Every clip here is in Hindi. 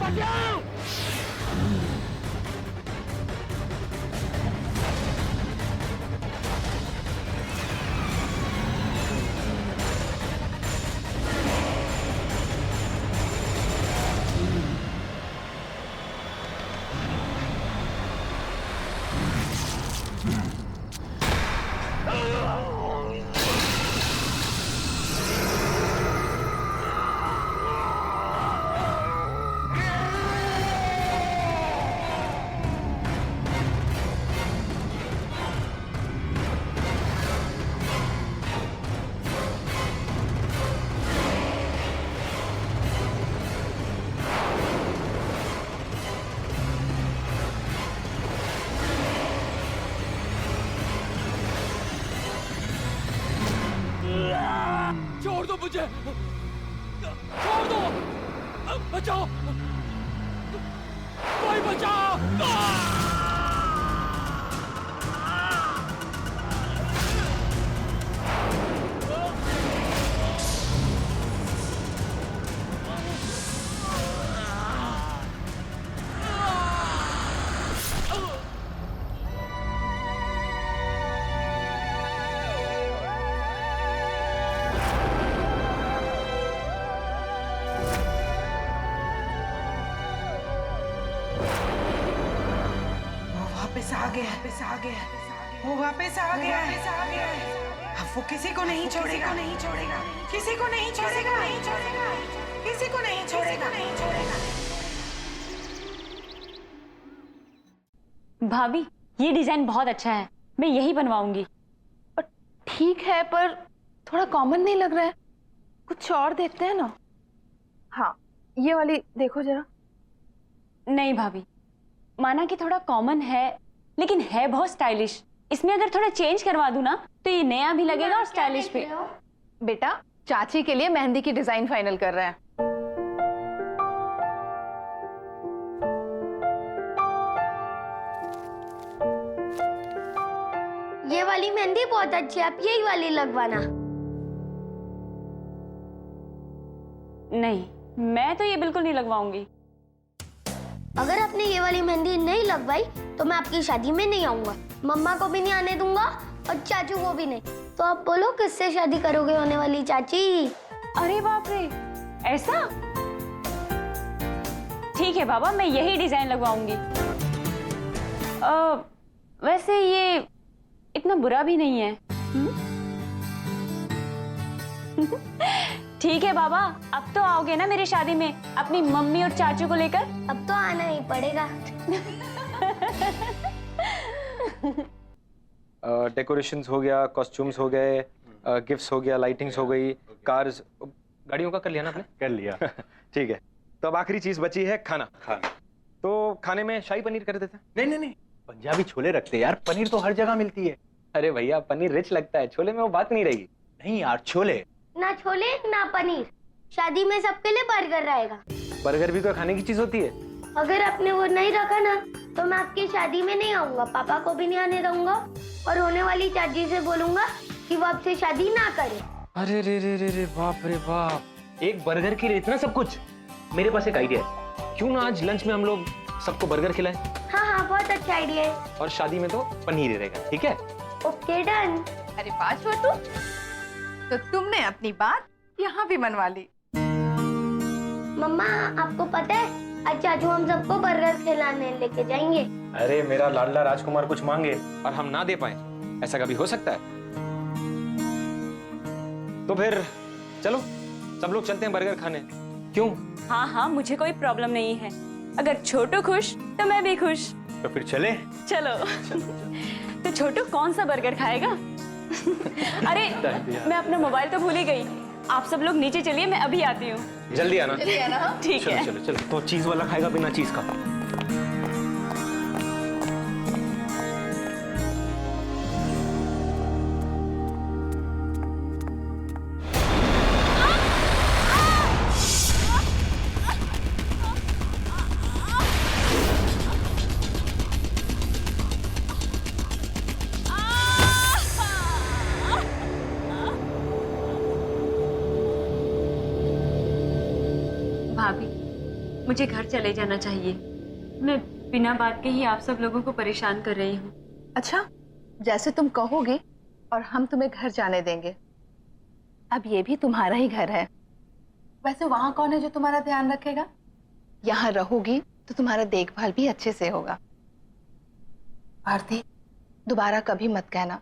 बचाओ। छोड़ दो मुझे, छोड़ दो, बचाओ, कोई बचाओ। वापस आ गया, वो वापस आ गया है। अब वो किसी को नहीं छोड़ेगा, किसी को नहीं छोड़ेगा, किसी को नहीं छोड़ेगा। भाभी, ये डिजाइन बहुत अच्छा है, मैं यही बनवाऊंगी। ठीक है, पर थोड़ा कॉमन नहीं लग रहा है, कुछ और देखते हैं ना। हाँ, ये वाली देखो जरा। नहीं भाभी, माना कि थोड़ा कॉमन है लेकिन है बहुत स्टाइलिश। इसमें अगर थोड़ा चेंज करवा दूं ना तो ये नया भी लगेगा और स्टाइलिश भी। बेटा, चाची के लिए मेहंदी की डिजाइन फाइनल कर रहे हैं। ये वाली मेहंदी बहुत अच्छी है, आप यही वाली लगवाना। नहीं, मैं तो ये बिल्कुल नहीं लगवाऊंगी। अगर आपने ये वाली मेहंदी नहीं लगवाई तो मैं आपकी शादी में नहीं आऊंगा, मम्मा को भी नहीं आने दूंगा और चाचू को भी नहीं। तो आप बोलो किससे शादी करोगे होने वाली चाची? अरे बाप रे, ऐसा? ठीक है बाबा, मैं यही डिजाइन लगवाऊंगी। वैसे ये इतना बुरा भी नहीं है। ठीक है बाबा, अब तो आओगे ना मेरी शादी में अपनी मम्मी और चाचू को लेकर? अब तो आना ही पड़ेगा। डेकोरेशंस हो गया, कॉस्ट्यूम्स हो गए, गिफ्ट्स हो गया, लाइटिंग्स हो गई, कार्स, गाड़ियों का कर लिया ना आपने? कर लिया। ठीक है, तो अब आखिरी चीज बची है खाना। तो खाने में शाही पनीर कर देते हैं। नहीं, पंजाबी छोले रखते हैं यार, पनीर तो हर जगह मिलती है। अरे भैया, पनीर रिच लगता है, छोले में वो बात नहीं रहेगी। नहीं यार, छोले ना छोले ना पनीर, शादी में सबके लिए बर्गर रहेगा। बर्गर भी तो खाने की चीज होती है। अगर आपने वो नहीं रखा ना तो मैं आपकी शादी में नहीं आऊंगा, पापा को भी नहीं आने दूंगा और होने वाली चाची से बोलूंगा कि वो आपसे शादी ना करे। अरे रे रे रे रे, बाप रे बाप, एक बर्गर के लिए इतना सब कुछ। मेरे पास एक आइडिया है, क्यों ना आज लंच में हम लोग सबको बर्गर खिलाएं? हाँ, बहुत अच्छा आइडिया है। और शादी में तो पनीर ही रहेगा, ठीक है? Okay, done. अरे वाह छोटू, तो तुमने अपनी बात यहाँ भी मनवा ली। मम्मा, आपको पता है आज चाचू हम सबको बर्गर खिलाने लेके जाएंगे। अरे मेरा लाडला राजकुमार कुछ मांगे और हम ना दे पाए, ऐसा कभी हो सकता है? तो फिर चलो सब लोग चलते हैं बर्गर खाने। क्यों? हाँ हाँ, मुझे कोई प्रॉब्लम नहीं है। अगर छोटू खुश तो मैं भी खुश। तो फिर चले। चलो। तो छोटू कौन सा बर्गर खाएगा? अरे मैं अपना मोबाइल तो भूल ही गई। आप सब लोग नीचे चलिए, मैं अभी आती हूँ। जल्दी आना। ठीक है। चलो चलो चलो। तो चीज वाला खाएगा बिना चीज का? मुझे घर चले जाना चाहिए। मैं बिना बात के ही आप सब लोगों को परेशान कर रही हूँ। अच्छा, जैसे तुम कहोगे और हम तुम्हें घर जाने देंगे। अब ये भी तुम्हारा ही घर है। वैसे वहां कौन है जो तुम्हारा ध्यान रखेगा? यहाँ रहोगी तो तुम्हारा देखभाल भी अच्छे से होगा। आरती, दोबारा कभी मत कहना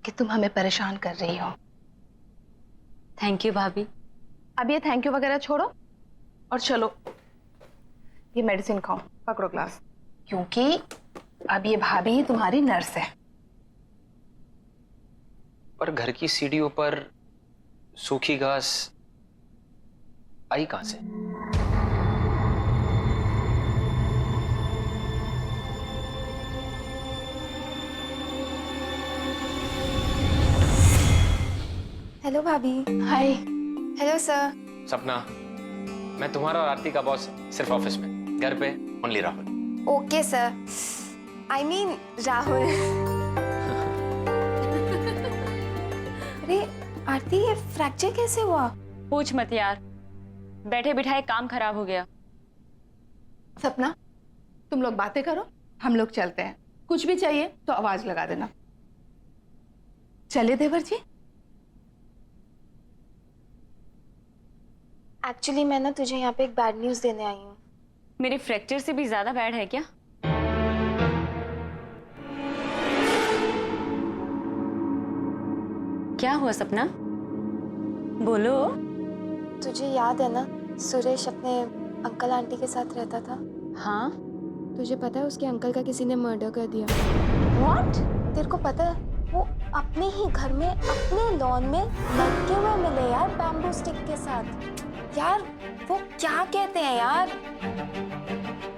कि तुम हमें परेशान कर रही हो। थैंक यू भाभी। अब ये थैंक यू वगैरह छोड़ो और चलो ये मेडिसिन खाओ, पकड़ो ग्लास, क्योंकि अब ये भाभी ही तुम्हारी नर्स है। पर घर की सीढ़ियों पर सूखी घास आई कहां से? हेलो भाभी। हाय। Hello sir. सपना, मैं तुम्हारा और आरती का बॉस सिर्फ ऑफिस में, घर पे only Rahul. Okay sir, I mean Rahul. अरे आरती, ये फ्रैक्चर कैसे हुआ? पूछ मत यार, बैठे बिठाए काम खराब हो गया। सपना, तुम लोग बातें करो, हम लोग चलते हैं। कुछ भी चाहिए तो आवाज लगा देना। चले देवर जी। एक्चुअली मैं ना तुझे यहाँ पे एक बैड न्यूज देने आई हूँ। मेरे फ्रैक्चर से भी ज्यादा बैड है क्या? क्या हुआ सपना? बोलो। तुझे याद है ना, सुरेश अपने अंकल आंटी के साथ रहता था। हाँ। तुझे पता है उसके अंकल का किसी ने मर्डर कर दिया। व्हाट? तेरे को पता है, वो अपने ही घर में अपने लॉन में लटके हुए मिले यार, बैम्बू स्टिक के साथ। यार वो क्या कहते हैं यार,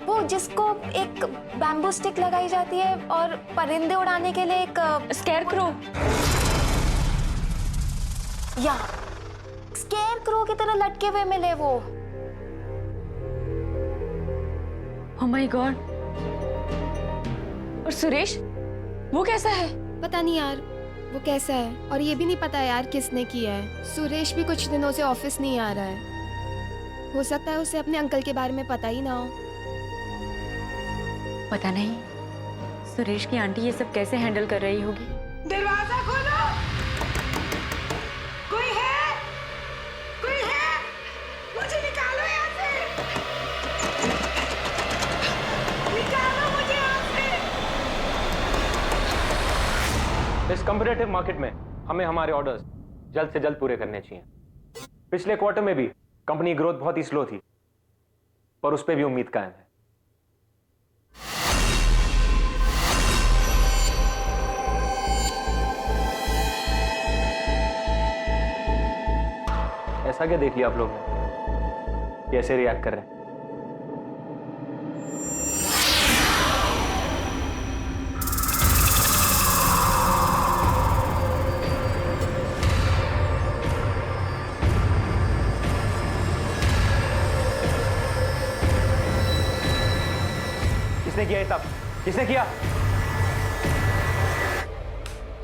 वो जिसको एक बैम्बू स्टिक लगाई जाती है और परिंदे उड़ाने के लिए एक स्केयरक्रो। या स्केयरक्रो की तरह लटके हुए मिले वो। Oh my God. और सुरेश, वो कैसा है? पता नहीं यार वो कैसा है, और ये भी नहीं पता यार किसने किया है। सुरेश भी कुछ दिनों से ऑफिस नहीं आ रहा है। हो सकता है उसे अपने अंकल के बारे में पता ही ना हो। पता नहीं सुरेश की आंटी ये सब कैसे हैंडल कर रही होगी। दरवाजा खोलो। कोई है? कोई है? मुझे निकालो यहाँ से। निकालो मुझे यहाँ से। इस कॉम्पिटिटिव मार्केट में हमें हमारे ऑर्डर्स जल्द से जल्द पूरे करने चाहिए। पिछले क्वार्टर में भी कंपनी ग्रोथ बहुत ही स्लो थी, पर उस पर भी उम्मीद कायम है। ऐसा क्या देख लिया आप लोग ने? कैसे रिएक्ट कर रहे हैं? किसने किया ये सब? किसने किया?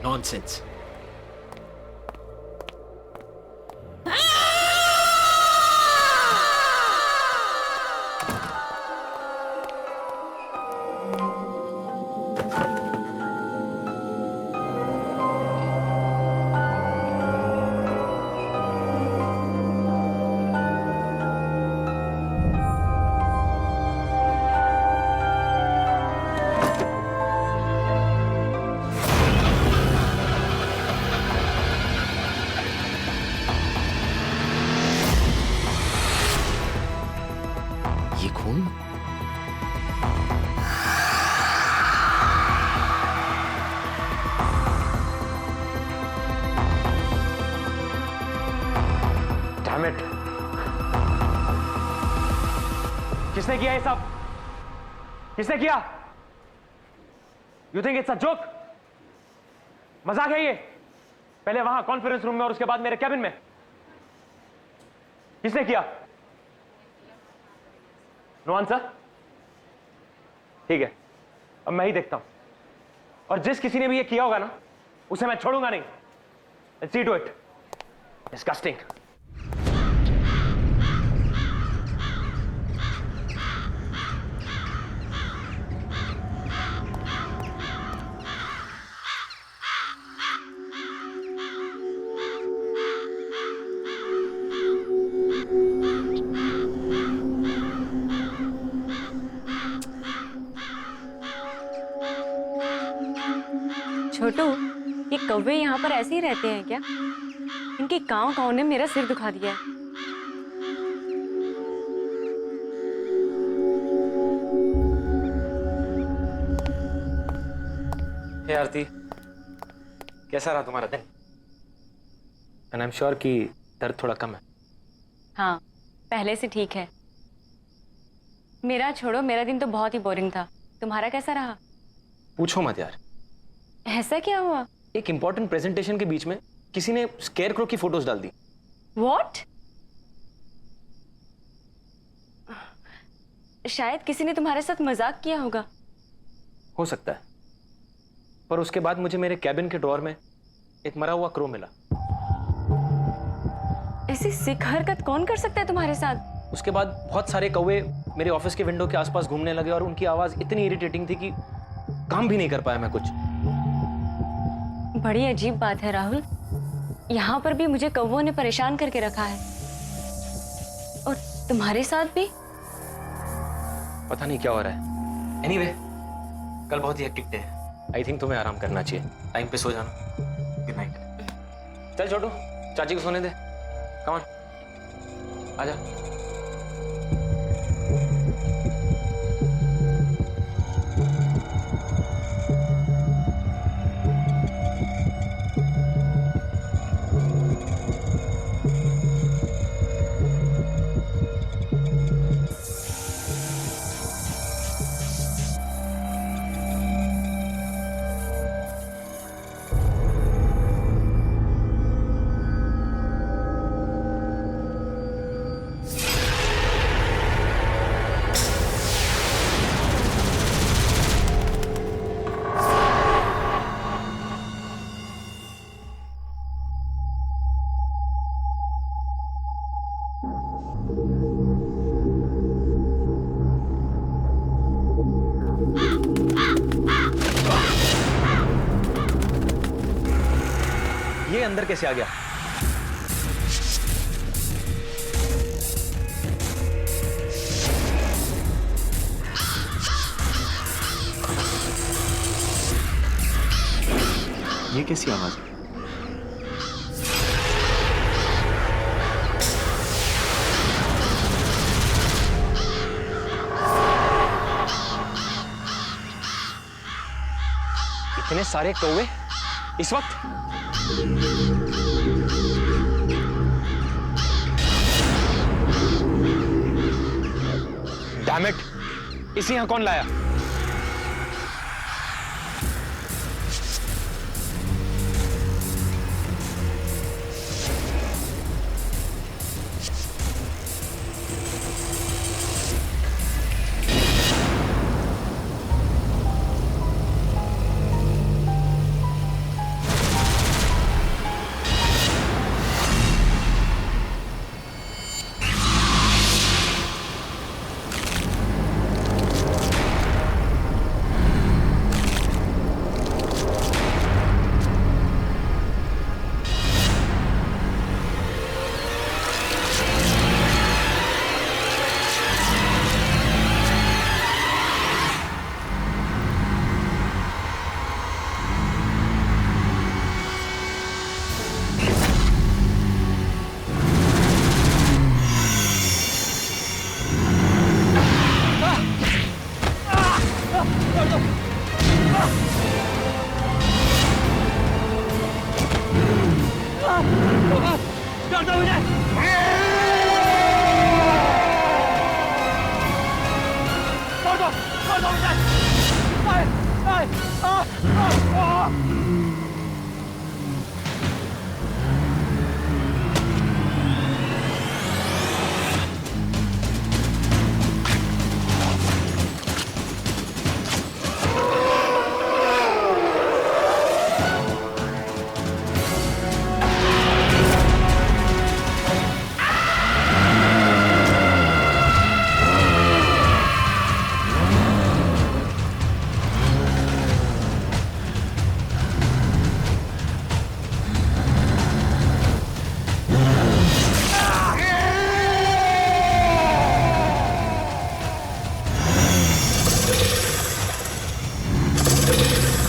नॉनसेंस। ये खून? Damn it! किसने किया ये सब? किसने किया? You think it's a joke? मजाक है ये? पहले वहां कॉन्फ्रेंस रूम में और उसके बाद मेरे कैबिन में। किसने किया? No answer? ठीक है, अब मैं ही देखता हूं। और जिस किसी ने भी ये किया होगा ना, उसे मैं छोड़ूंगा नहीं। Let's see to it. Disgusting. छोटू, ये कौवे यहाँ पर ऐसे ही रहते हैं क्या? इनके काँव काँव ने मेरा सिर दुखा दिया है। हे आरती, कैसा रहा तुम्हारा दिन? एंड आई एम श्योर कि दर्द थोड़ा कम है। हाँ, पहले से ठीक है। मेरा छोड़ो, मेरा दिन तो बहुत ही बोरिंग था। तुम्हारा कैसा रहा? पूछो मत यार, ऐसा क्या हुआ? एक इंपॉर्टेंट प्रेजेंटेशन के बीच में किसी ने स्केयरक्रो की फोटोज डाल दी। What? शायद किसी ने तुम्हारे साथ मजाक किया होगा। हो सकता है, पर उसके बाद मुझे मेरे कैबिन के ड्रॉअर में एक मरा हुआ क्रो मिला। ऐसी सिक हरकत कौन कर सकता है तुम्हारे साथ? उसके बाद बहुत सारे कौवे मेरे ऑफिस के विंडो के आसपास घूमने लगे और उनकी आवाज इतनी इरिटेटिंग थी कि काम भी नहीं कर पाया मैं कुछ। बड़ी अजीब बात है राहुल, यहाँ पर भी मुझे कौवों ने परेशान करके रखा है और तुम्हारे साथ भी। पता नहीं क्या हो रहा है। एनीवे, कल बहुत ही हेक्टिक डे है। आई थिंक तुम्हें आराम करना चाहिए। टाइम पे सो जाना। Good night. चल छोटू, चाची को सोने दे। कम ऑन, आजा। ये अंदर कैसे आ गया? ये कैसी आवाज है? इतने सारे कौवे इस वक्त? डैम इट, इसे यहां कौन लाया?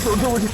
छोड़ दो मुझे।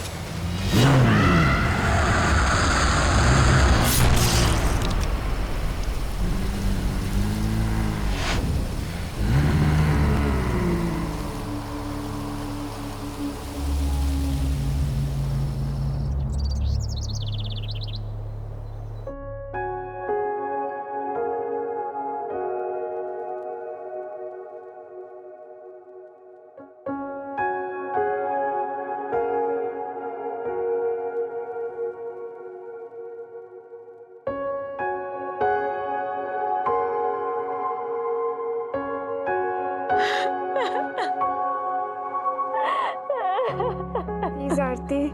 प्लीज आरती,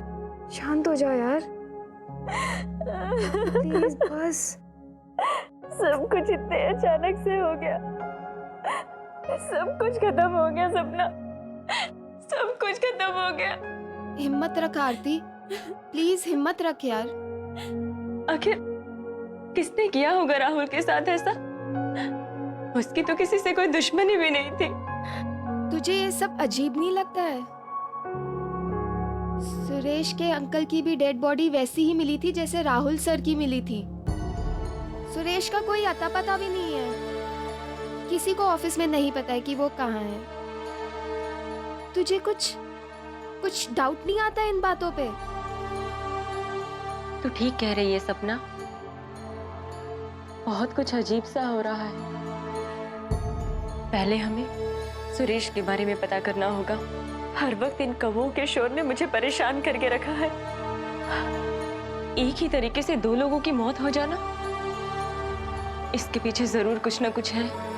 शांत हो जाओ यार, प्लीज बस। सब कुछ इतने अचानक से हो गया, सब कुछ खत्म हो गया सपना, सब कुछ खत्म हो गया। हिम्मत रख आरती, प्लीज हिम्मत रख यार। आखिर किसने किया होगा राहुल के साथ ऐसा? उसकी तो किसी से कोई दुश्मनी भी नहीं थी। तुझे ये सब अजीब नहीं लगता है? सुरेश के अंकल की भी डेड बॉडी वैसी ही मिली थी जैसे राहुल सर की मिली थी। सुरेश का कोई अता पता भी नहीं है, किसी को ऑफिस में नहीं पता है कि वो कहाँ है। तुझे कुछ डाउट नहीं आता इन बातों पे? तू ठीक कह रही है सपना, बहुत कुछ अजीब सा हो रहा है। पहले हमें सुरेश के बारे में पता करना होगा। हर वक्त इन कौवों के शोर ने मुझे परेशान करके रखा है। एक ही तरीके से दो लोगों की मौत हो जाना, इसके पीछे जरूर कुछ ना कुछ है।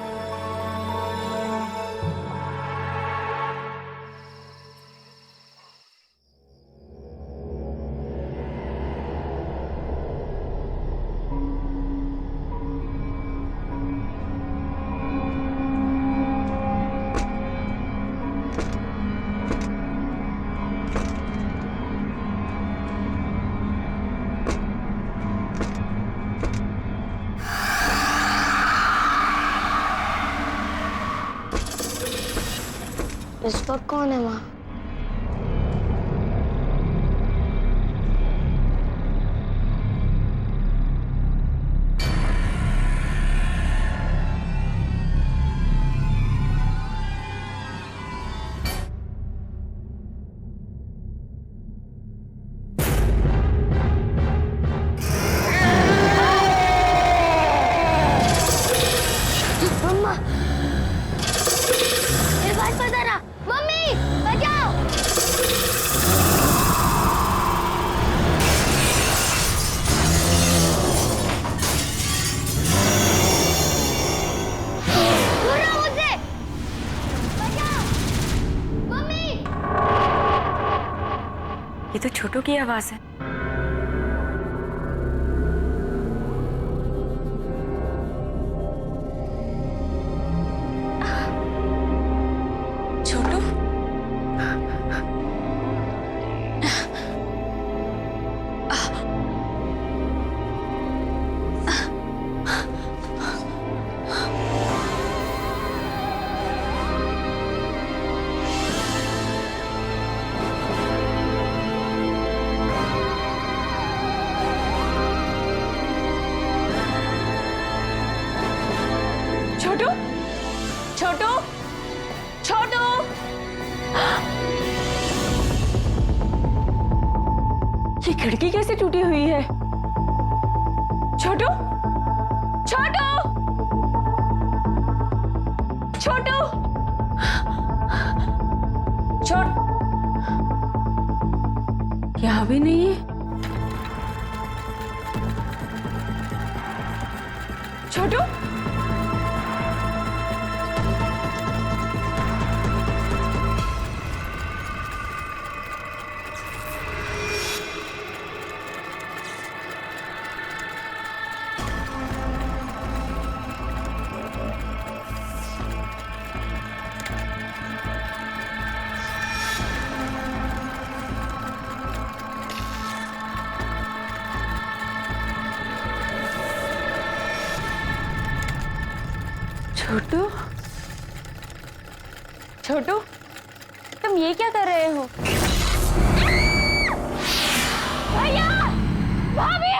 इस वक्त कौन है वहाँ? मम्मा, मेरे पास पता रहा। मम्मी, बचाओ! दूर रहो मुझसे! बचाओ! मम्मी! ये तो छोटू की आवाज है। छोटू, छोटू, छोटू, छोटू! ये खिड़की कैसे टूटी हुई है? छोटू, छोटू, छोटू, छोट, यहाँ भी नहीं है। छोटू, छोटू, छोटू, तुम ये क्या कर रहे हो? भैया, भाभी!